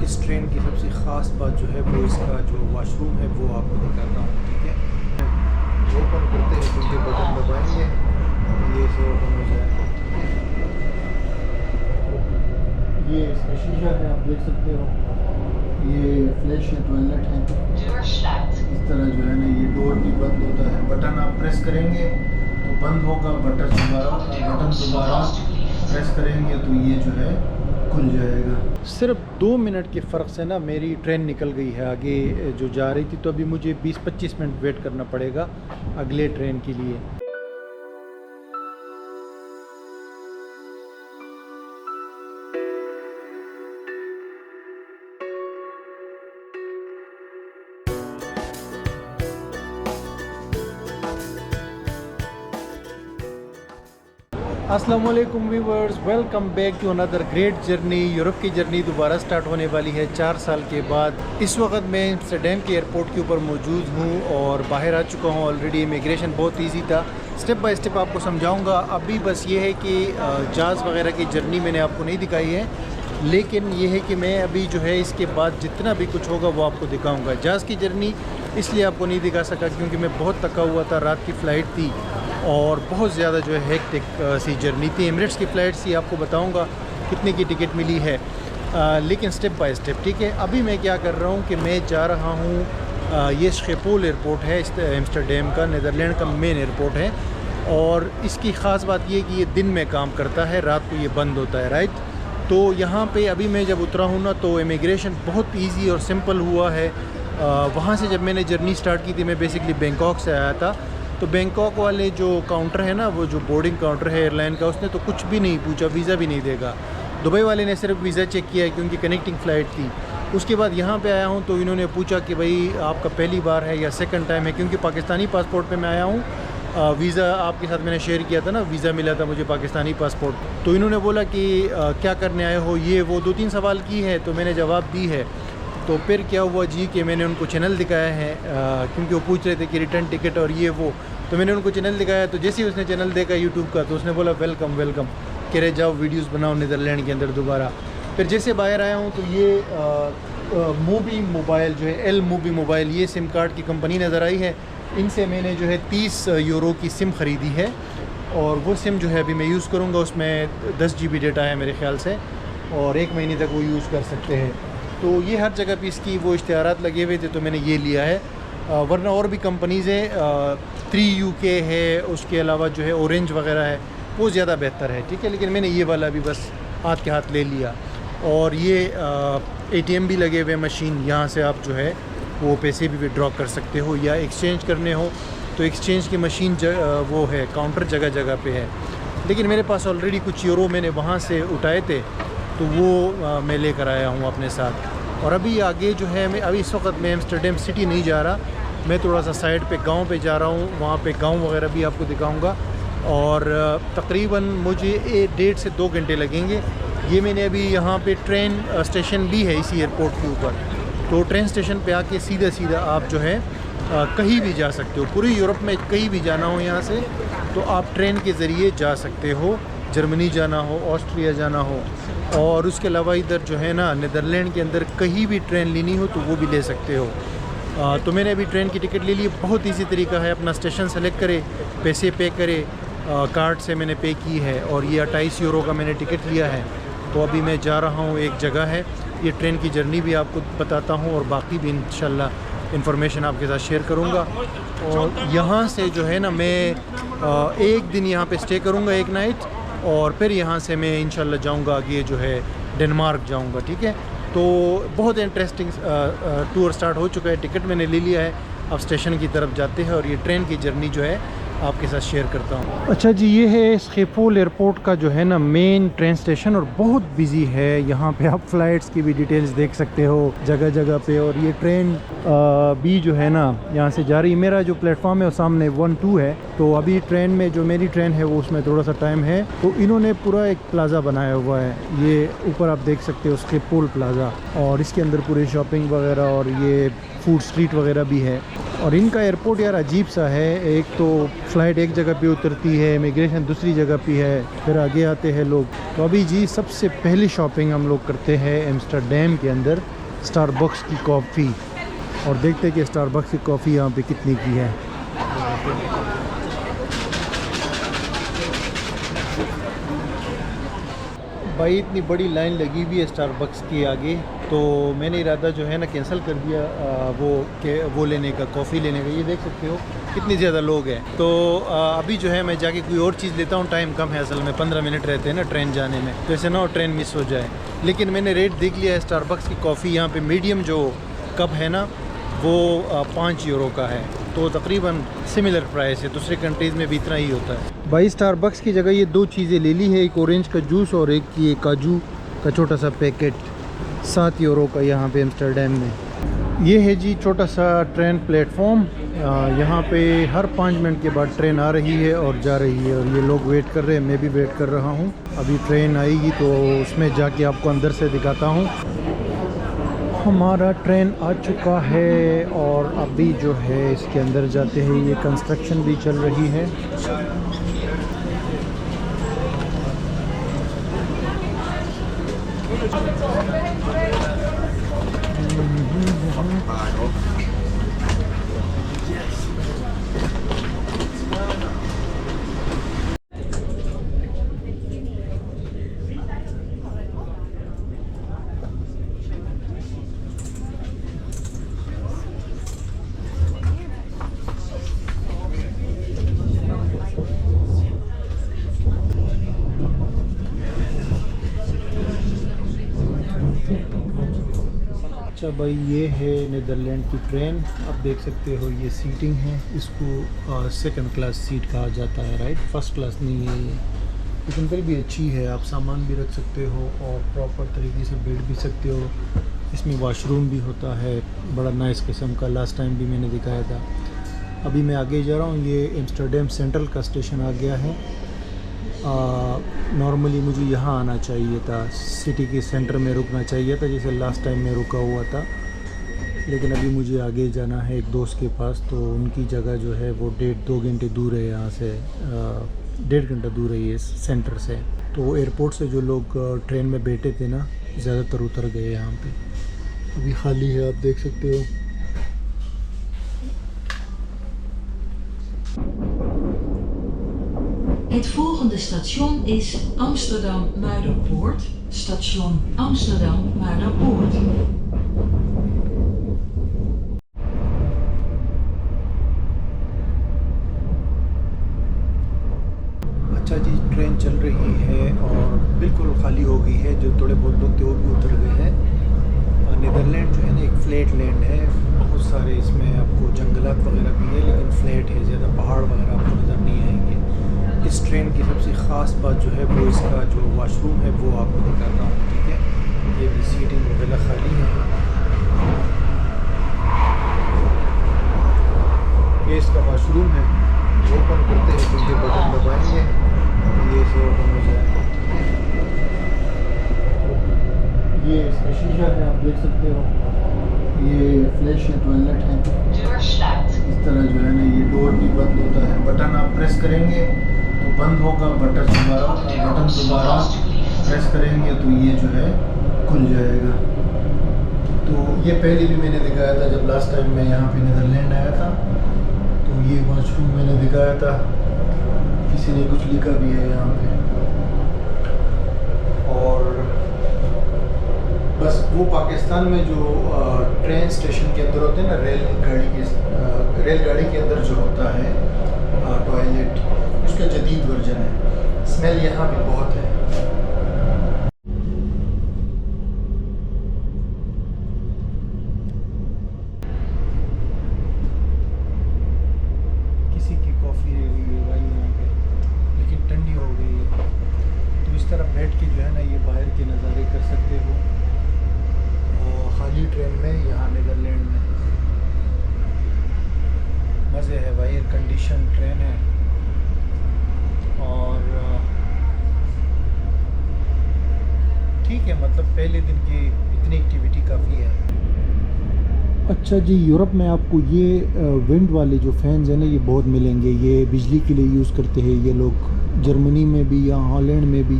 इस ट्रेन की सबसे ख़ास बात जो है वो इसका जो वॉशरूम है वो आपको दिखाता हूँ, ठीक है। ओपन करते हैं तो ये बटन दबाएंगे, ये से ओपन हो जाएगा। ये इसका शीशा है, आप देख सकते हो। ये फ्लैश है, टॉयलेट है। इस तरह जो है ना ये डोर भी बंद होता है। बटन आप प्रेस करेंगे तो बंद होगा, बटन दोबारा प्रेस करेंगे तो ये जो है खुल जाएगा। सिर्फ 2 मिनट के फ़र्क से ना मेरी ट्रेन निकल गई है आगे जो जा रही थी, तो अभी मुझे 20-25 मिनट वेट करना पड़ेगा अगले ट्रेन के लिए। अस्सलाम वालेकुम viewers, welcome back to another great journey. Europe की जर्नी दोबारा स्टार्ट होने वाली है 4 साल के बाद। इस वक्त मैं एम्स्टर्डम के एयरपोर्ट के ऊपर मौजूद हूँ और बाहर आ चुका हूँ ऑलरेडी। इमिग्रेशन बहुत इजी था, स्टेप बाय स्टेप आपको समझाऊंगा। अभी बस ये है कि जहाज़ वगैरह की जर्नी मैंने आपको नहीं दिखाई है, लेकिन ये है कि मैं अभी जो है इसके बाद जितना भी कुछ होगा वो आपको दिखाऊँगा। जहाज़ की जर्नी इसलिए आपको नहीं दिखा सका क्योंकि मैं बहुत थका हुआ था, रात की फ़्लाइट थी और बहुत ज़्यादा जो है हेक्टिक सी जर्नी थी। एमिरेट्स की फ़्लाइट सी, आपको बताऊंगा कितने की टिकट मिली है, लेकिन स्टेप बाय स्टेप, ठीक है। अभी मैं क्या कर रहा हूँ कि मैं जा रहा हूँ, ये स्chiphol एयरपोर्ट है एम्स्टर्डम का, नीदरलैंड का मेन एयरपोर्ट है। और इसकी ख़ास बात ये कि ये दिन में काम करता है, रात को ये बंद होता है, राइट। तो यहाँ पे अभी मैं जब उतरा हूँ ना तो इमिग्रेशन बहुत ईजी और सिंपल हुआ है। वहाँ से जब मैंने जर्नी स्टार्ट की थी, मैं बेसिकली बैंकॉक से आया था, तो बैंकॉक वाले जो काउंटर है ना, वो जो बोर्डिंग काउंटर है एयरलाइन का, उसने तो कुछ भी नहीं पूछा, वीज़ा भी नहीं देगा। दुबई वाले ने सिर्फ वीज़ा चेक किया है क्योंकि कनेक्टिंग फ़्लाइट थी। उसके बाद यहाँ पे आया हूँ तो इन्होंने पूछा कि भाई आपका पहली बार है या सेकंड टाइम है, क्योंकि पाकिस्तानी पासपोर्ट पे मैं आया हूँ। वीज़ा आपके साथ मैंने शेयर किया था ना, वीज़ा मिला था मुझे पाकिस्तानी पासपोर्ट। तो इन्होंने बोला कि क्या करने आए हो, ये वो 2-3 सवाल की है, तो मैंने जवाब दी है। तो फिर क्या हुआ जी कि मैंने उनको चैनल दिखाया है, क्योंकि वो पूछ रहे थे कि रिटर्न टिकट और ये वो, तो मैंने उनको चैनल दिखाया। तो जैसे ही उसने चैनल देखा यूट्यूब का तो उसने बोला वेलकम वेलकम, कह रहे जाओ वीडियोस बनाओ नीदरलैंड के अंदर दोबारा। फिर जैसे बाहर आया हूँ तो ये मूवी मोबाइल जो है, एल मूवी मोबाइल, ये सिम कार्ड की कंपनी नज़र आई है। इनसे मैंने जो है 30 यूरो की सिम ख़रीदी है और वो सिम जो है अभी मैं यूज़ करूँगा। उसमें 10 GB डेटा है मेरे ख्याल से और 1 महीने तक वो यूज़ कर सकते हैं। तो ये हर जगह पे इसकी वो इश्तिहारात लगे हुए थे तो मैंने ये लिया है, वरना और भी कंपनीज़ हैं, 3 UK है, उसके अलावा जो है ऑरेंज वगैरह है, वो ज़्यादा बेहतर है, ठीक है। लेकिन मैंने ये वाला भी बस हाथ के हाथ ले लिया। और ये ATM भी लगे हुए मशीन, यहाँ से आप जो है वो पैसे भी विड्रॉ कर सकते हो, या एक्सचेंज करने हो तो एक्सचेंज की मशीन वो है, काउंटर जगह जगह पे है। लेकिन मेरे पास ऑलरेडी कुछ यूरो मैंने वहाँ से उठाए थे तो वो मैं लेकर आया हूँ अपने साथ। और अभी आगे जो है, मैं अभी इस वक्त मैं एम्स्टर्डम सिटी नहीं जा रहा, मैं थोड़ा सा साइड पे गांव पे जा रहा हूँ, वहाँ पे गांव वगैरह भी आपको दिखाऊंगा। और तकरीबन मुझे 1.5 से 2 घंटे लगेंगे। ये मैंने अभी यहाँ पे ट्रेन स्टेशन भी है इसी एयरपोर्ट के ऊपर, तो ट्रेन स्टेशन पे आके सीधा सीधा आप जो है कहीं भी जा सकते हो। पूरी यूरोप में कहीं भी जाना हो यहाँ से तो आप ट्रेन के ज़रिए जा सकते हो। जर्मनी जाना हो, ऑस्ट्रिया जाना हो, और उसके अलावा इधर जो है ना नीदरलैंड के अंदर कहीं भी ट्रेन लेनी हो तो वो भी ले सकते हो। तो मैंने अभी ट्रेन की टिकट ले ली। बहुत इजी तरीका है, अपना स्टेशन सेलेक्ट करे, पैसे पे करे, कार्ड से मैंने पे की है और ये 28 यूरो का मैंने टिकट लिया है। तो अभी मैं जा रहा हूँ एक जगह है, ये ट्रेन की जर्नी भी आपको बताता हूँ और बाकी भी इंशाल्लाह इन्फॉर्मेशन आपके साथ शेयर करूँगा। और यहाँ से जो है ना मैं एक दिन यहाँ पे स्टे करूँगा, एक नाइट, और फिर यहाँ से मैं इंशाल्लाह जाऊँगा आगे जो है डेनमार्क जाऊँगा, ठीक है। तो बहुत इंटरेस्टिंग टूर स्टार्ट हो चुका है, टिकट मैंने ले लिया है, अब स्टेशन की तरफ जाते हैं और ये ट्रेन की जर्नी जो है आपके साथ शेयर करता हूँ। अच्छा जी, ये है स्chiphol एयरपोर्ट का जो है ना मेन ट्रेन स्टेशन और बहुत बिजी है। यहाँ पे आप फ्लाइट्स की भी डिटेल्स देख सकते हो जगह जगह पे। और ये ट्रेन भी जो है ना यहाँ से जा रही, मेरा जो प्लेटफॉर्म है वो सामने 1-2 है। तो अभी ट्रेन में जो मेरी ट्रेन है वो उसमें थोड़ा सा टाइम है, तो इन्होंने पूरा एक प्लाज़ा बनाया हुआ है, ये ऊपर आप देख सकते हो स्chiphol प्लाज़ा, और इसके अंदर पूरी शॉपिंग वगैरह और ये फूड स्ट्रीट वगैरह भी है। और इनका एयरपोर्ट यार अजीब सा है, एक तो फ़्लाइट एक जगह पे उतरती है, इमिग्रेशन दूसरी जगह पे है, फिर आगे आते हैं लोग। तो अभी जी सबसे पहली शॉपिंग हम लोग करते हैं एम्स्टर्डम के अंदर स्टारबक्स की कॉफ़ी, और देखते हैं कि स्टारबक्स की कॉफ़ी यहाँ पे कितनी की है। भाई इतनी बड़ी लाइन लगी हुई है स्टारबक्स के आगे, तो मैंने इरादा जो है ना कैंसिल कर दिया वो लेने का, कॉफ़ी लेने का। ये देख सकते हो कितनी ज़्यादा लोग हैं। तो अभी जो है मैं जाके कोई और चीज़ लेता हूँ, टाइम कम है असल में, 15 मिनट रहते हैं ना ट्रेन जाने में, तो ऐसे ना हो ट्रेन मिस हो जाए। लेकिन मैंने रेट देख लिया है स्टारबक्स की कॉफ़ी यहाँ पे मीडियम जो कप है ना वो 5 यूरो का है, तो तकरीबन सिमिलर प्राइस है, दूसरी कंट्रीज़ में भी इतना ही होता है। भाई स्टारबक्स की जगह ये 2 चीज़ें ले ली है, एक ऑरेंज का जूस और एक ये काजू का छोटा सा पैकेट, 7 यूरो का यहाँ पे एम्स्टर्डम में। ये है जी छोटा सा ट्रेन प्लेटफॉर्म, यहाँ पे हर 5 मिनट के बाद ट्रेन आ रही है और जा रही है, और ये लोग वेट कर रहे हैं, मैं भी वेट कर रहा हूँ। अभी ट्रेन आएगी तो उसमें जाके आपको अंदर से दिखाता हूँ। हमारा ट्रेन आ चुका है और अभी जो है इसके अंदर जाते हैं, ये कंस्ट्रक्शन भी चल रही है। अच्छा भाई, ये है नीदरलैंड की ट्रेन, आप देख सकते हो ये सीटिंग है, इसको सेकंड क्लास सीट कहा जाता है, राइट, फर्स्ट क्लास नहीं है ये, लेकिन फिर भी अच्छी है, आप सामान भी रख सकते हो और प्रॉपर तरीके से बैठ भी सकते हो। इसमें वॉशरूम भी होता है, बड़ा नाइस किस्म का, लास्ट टाइम भी मैंने दिखाया था। अभी मैं आगे जा रहा हूँ, ये एम्स्टर्डम सेंट्रल का स्टेशन आ गया है। नॉर्मली मुझे यहाँ आना चाहिए था, सिटी के सेंटर में रुकना चाहिए था जैसे लास्ट टाइम में रुका हुआ था, लेकिन अभी मुझे आगे जाना है एक दोस्त के पास, तो उनकी जगह जो है वो 1.5-2 घंटे दूर है यहाँ से, 1.5 घंटा दूर है ये सेंटर से। तो एयरपोर्ट से जो लोग ट्रेन में बैठे थे ना, ज़्यादातर उतर गए यहाँ पे, अभी खाली है, आप देख सकते हो। Het volgende station is Amsterdam Muiderpoort. Station Amsterdam Muiderpoort. अच्छा जी, ट्रेन चल रही है और बिल्कुल खाली हो गई है, जो थोड़े बहुत लोग थे वो भी उतर गए हैं। नीदरलैंड जो है ना एक फ्लैट लैंड है, बहुत सारे इसमें आपको जंगलात वगैरह भी है, लेकिन फ्लैट है, ज़्यादा पहाड़ वगैरह आपको नज़र नहीं आएंगे। इस ट्रेन की सबसे ख़ास बात जो है वो इसका जो वॉशरूम है वो आपको दिखाता हूँ, ठीक है। ये भी सीटिंग वगैरह खाली है, ये इसका वॉशरूम है। ओपन करते हैं तो ये बटन दबाएंगे, ये से ओपन हो जाएगा। ये इसका शीशा है, आप देख सकते हो, ये फ्लैश है, टॉयलेट है। इस तरह जो है ना ये डोर भी बंद होता है, बटन आप प्रेस करेंगे तो बंद होगा, बटन दोबारा प्रेस करेंगे तो ये जो है खुल जाएगा। तो ये पहले भी मैंने दिखाया था जब लास्ट टाइम मैं यहाँ पे नीदरलैंड आया था, तो ये वॉशरूम मैंने दिखाया था, किसी ने कुछ लिखा भी है यहाँ पे। और बस वो पाकिस्तान में जो ट्रेन स्टेशन के अंदर होते हैं ना, रेलगाड़ी के अंदर जो होता है टॉयलेट, उसका जदीद वर्जन है। स्मेल यहाँ भी बहुत है। किसी की कॉफ़ी ले रही है भाई यहाँ पे, लेकिन ठंडी हो गई है, तो इस तरह बैठ के जो है ना ये बाहर के नज़ारे कर सकते हो खाली ट्रेन में यहाँ नीदरलैंड में। मज़े है भाई, एयर कंडीशन ट्रेन है और ठीक है, मतलब पहले दिन की इतनी एक्टिविटी काफ़ी है। अच्छा जी, यूरोप में आपको ये विंड वाले जो फैंस हैं ना, ये बहुत मिलेंगे। ये बिजली के लिए यूज़ करते हैं ये लोग। जर्मनी में भी या हॉलैंड में भी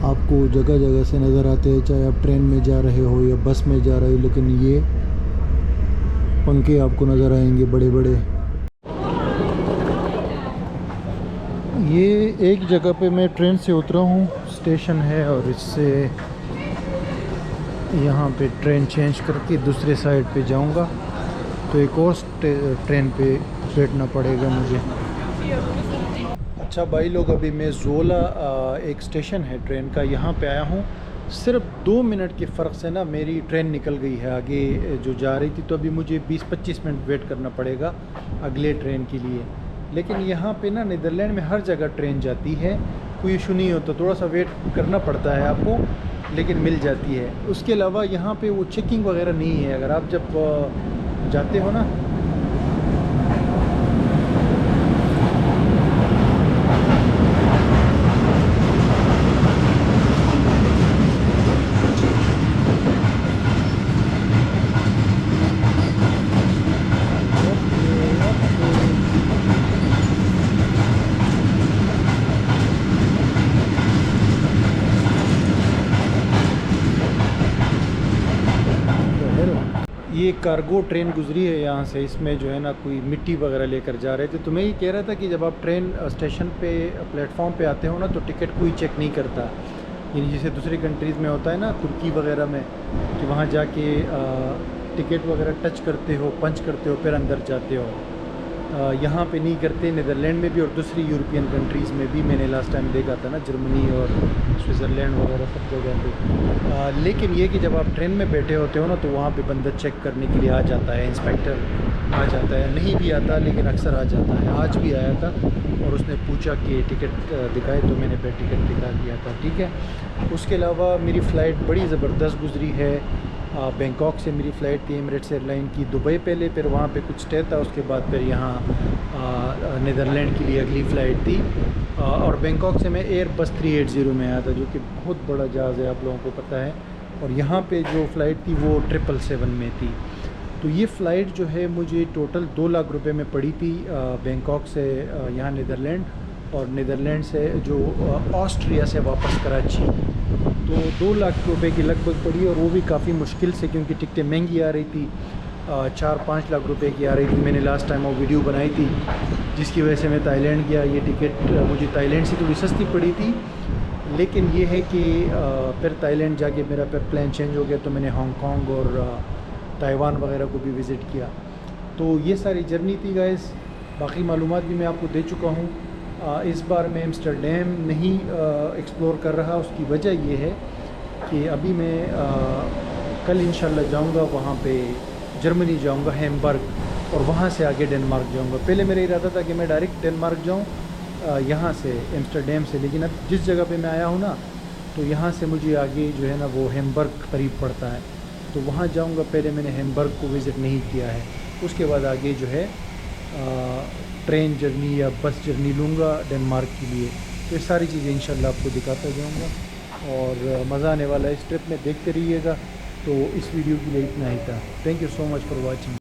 आपको जगह जगह से नज़र आते हैं, चाहे आप ट्रेन में जा रहे हो या बस में जा रहे हो, लेकिन ये पंखे आपको नज़र आएंगे बड़े बड़े। ये एक जगह पे मैं ट्रेन से उतरा हूँ, स्टेशन है, और इससे यहाँ पे ट्रेन चेंज करके दूसरे साइड पे जाऊँगा, तो एक और ट्रेन पे बैठना पड़ेगा मुझे। अच्छा भाई लोग, अभी मैं ज़ोला एक स्टेशन है ट्रेन का, यहाँ पे आया हूँ। सिर्फ 2 मिनट के फ़र्क से ना मेरी ट्रेन निकल गई है आगे जो जा रही थी, तो अभी मुझे 20-25 मिनट वेट करना पड़ेगा अगले ट्रेन के लिए। लेकिन यहाँ पे ना नीदरलैंड में हर जगह ट्रेन जाती है, कोई इशू नहीं होता। थोड़ा सा वेट करना पड़ता है आपको, लेकिन मिल जाती है। उसके अलावा यहाँ पे वो चेकिंग वगैरह नहीं है। अगर आप जब जाते हो ना, ये कार्गो ट्रेन गुजरी है यहाँ से। इसमें जो है ना कोई मिट्टी वगैरह लेकर जा रहे थे। तो मैं ये कह रहा था कि जब आप ट्रेन स्टेशन पे प्लेटफॉर्म पे आते हो ना, तो टिकट कोई चेक नहीं करता। यानी जैसे दूसरी कंट्रीज़ में होता है ना, तुर्की वगैरह में, कि वहाँ जाके टिकट वगैरह टच करते हो, पंच करते हो, फिर अंदर जाते हो। यहाँ पे नहीं करते, नीदरलैंड में भी और दूसरी यूरोपियन कंट्रीज़ में भी। मैंने लास्ट टाइम देखा था ना, जर्मनी और स्विट्ज़रलैंड वगैरह सब जगह पे। लेकिन ये कि जब आप ट्रेन में बैठे होते हो ना, तो वहाँ पे बंदा चेक करने के लिए आ जाता है, इंस्पेक्टर आ जाता है। नहीं भी आता, लेकिन अक्सर आ जाता है। आज भी आया था और उसने पूछा कि टिकट दिखाए, तो मैंने टिकट दिखा दिया था। ठीक है। उसके अलावा मेरी फ़्लाइट बड़ी ज़बरदस्त गुजरी है। बैंकॉक से मेरी फ़्लाइट थी एमिरेट्स एयरलाइन की दुबई पहले, फिर वहाँ पे कुछ स्टे था, उसके बाद फिर यहाँ नीदरलैंड के लिए अगली फ़्लाइट थी। और बैंकॉक से मैं एयरबस 380 में आया था, जो कि बहुत बड़ा जहाज़ है, आप लोगों को पता है। और यहाँ पे जो फ़्लाइट थी वो 777 में थी। तो ये फ़्लाइट जो है मुझे टोटल 2 लाख रुपए में पड़ी थी, बैंकॉक से यहाँ नीदरलैंड, और नीदरलैंड से जो ऑस्ट्रिया से वापस कराची। तो 2 लाख रुपए की लगभग पड़ी, और वो भी काफ़ी मुश्किल से, क्योंकि टिकटें महंगी आ रही थी। 4-5 लाख रुपए की आ रही थी। मैंने लास्ट टाइम वो वीडियो बनाई थी, जिसकी वजह से मैं ताइलैंड गया। ये टिकट मुझे ताइलैंड से थोड़ी सस्ती पड़ी थी, लेकिन ये है कि फिर ताइलैंड जाके मेरा फिर प्लान चेंज हो गया, तो मैंने हांगकांग और ताइवान वगैरह को भी विज़िट किया। तो ये सारी जर्नी थी गाइस। बाकी मालूमात भी मैं आपको दे चुका हूँ। इस बार मैं एम्स्टर्डम नहीं एक्सप्लोर कर रहा। उसकी वजह ये है कि अभी मैं कल इंशाल्लाह जाऊँगा वहाँ पे, जर्मनी जाऊँगा, हैम्बर्ग, और वहाँ से आगे डेनमार्क जाऊँगा। पहले मेरा इरादा था कि मैं डायरेक्ट डेनमार्क जाऊँ यहाँ से, एम्स्टर्डम से, लेकिन अब जिस जगह पे मैं आया हूँ ना, तो यहाँ से मुझे आगे जो है ना वो हैम्बर्ग करीब पड़ता है, तो वहाँ जाऊँगा। पहले मैंने हैम्बर्ग को विज़िट नहीं किया है। उसके बाद आगे जो है ट्रेन जर्नी या बस जर्नी लूँगा डेनमार्क के लिए। तो ये सारी चीज़ें इंशाल्लाह आपको दिखाता जाऊँगा, और मज़ा आने वाला है इस ट्रिप में। देखते रहिएगा। तो इस वीडियो के लिए इतना ही था। Thank you so much for watching.